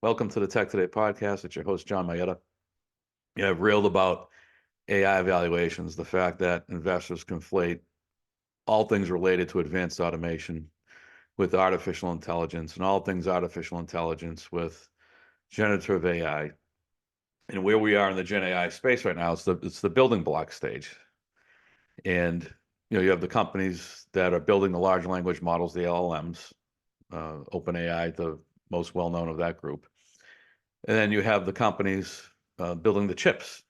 Welcome to the Tech Today podcast. It's your host, John Mayetta. Yeah, I've reeled about AI valuations, the fact that investors conflate all things related to advanced automation with artificial intelligence and all things artificial intelligence with generative AI. And where we are in the Gen AI space right now, it's the building block stage. And you have the companies that are building the large language models, the LLMs, OpenAI, the most well-known of that group. And then you have the companies building the chips.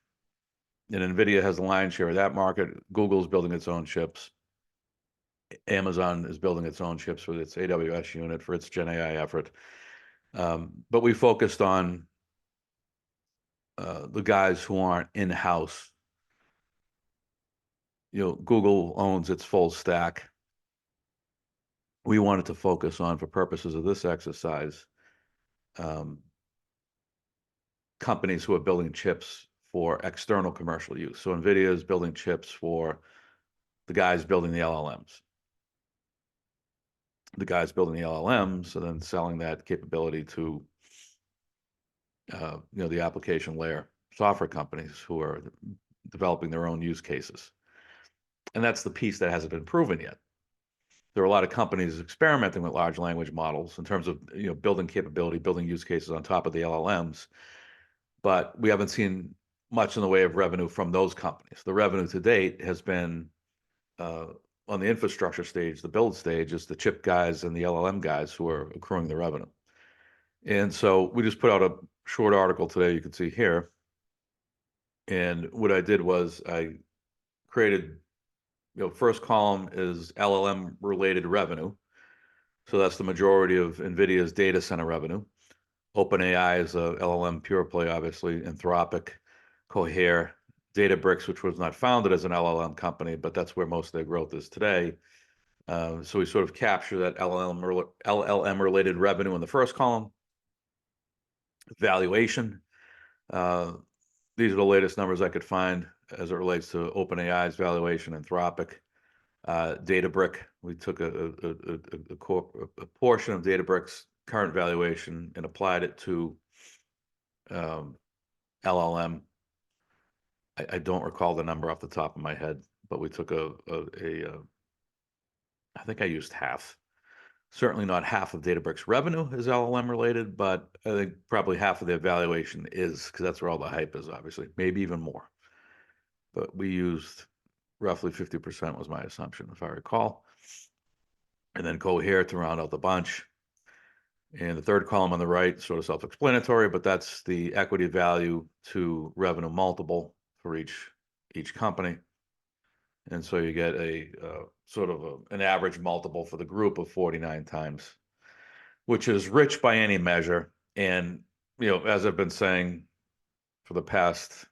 And NVIDIA has the lion's share of that market. Google's building its own chips. Amazon is building its own chips with its AWS unit for its Gen AI effort. But we focused on the guys who aren't in-house. Google owns its full stack. We wanted to focus on, for purposes of this exercise, companies who are building chips for external commercial use. So NVIDIA is building chips for the guys building the LLMs. The guys building the LLMs and then selling that capability to the application layer software companies who are developing their own use cases. And that's the piece that hasn't been proven yet. There are a lot of companies experimenting with large language models in terms of building capability, building use cases on top of the LLMs, but we haven't seen much in the way of revenue from those companies. The revenue to date has been on the infrastructure stage, the build stage, is the chip guys and the LLM guys who are accruing the revenue. And so we just put out a short article today, you can see here. And what I did was I created, first column is LLM related revenue. So that's the majority of NVIDIA's data center revenue. OpenAI is a LLM pure play, obviously, Anthropic, Cohere, Databricks, which was not founded as an LLM company, but that's where most of their growth is today. So we sort of capture that LLM related revenue in the first column. Valuation. These are the latest numbers I could find as it relates to OpenAI's valuation, Anthropic, Databrick. We took a portion of Databrick's current valuation and applied it to LLM. I don't recall the number off the top of my head, but we took I think I used half. Certainly not half of Databricks revenue is LLM related, but I think probably half of their valuation is, because that's where all the hype is, obviously, maybe even more. But we used roughly 50% was my assumption, if I recall. And then Cohere to round out the bunch. And the third column on the right, sort of self-explanatory, but that's the equity value to revenue multiple for each company. And so you get a sort of an average multiple for the group of 49 times, which is rich by any measure. And, as I've been saying for the past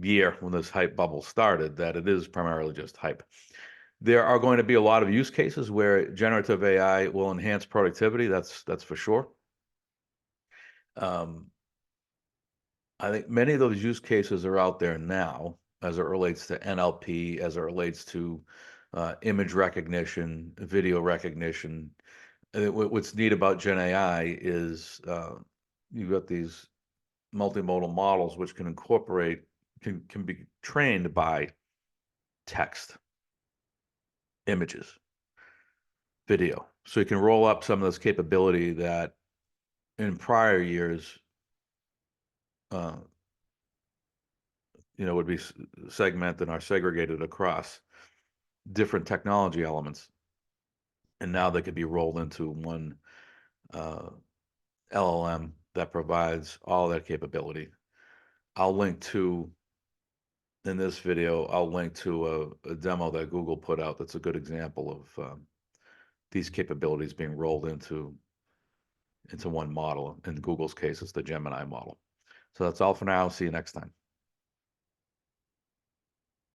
year when this hype bubble started, that it is primarily just hype. There are going to be a lot of use cases where generative AI will enhance productivity. That's for sure. I think many of those use cases are out there now as it relates to NLP, as it relates to image recognition, video recognition. What's neat about Gen AI is you've got these multimodal models which can be trained by text, images, video. So you can roll up some of this capability that in prior years would be segmented or segregated across different technology elements. And now they could be rolled into one LLM that provides all that capability. In this video, I'll link to a demo that Google put out that's a good example of these capabilities being rolled into one model. In Google's case, it's the Gemini model. So that's all for now. See you next time.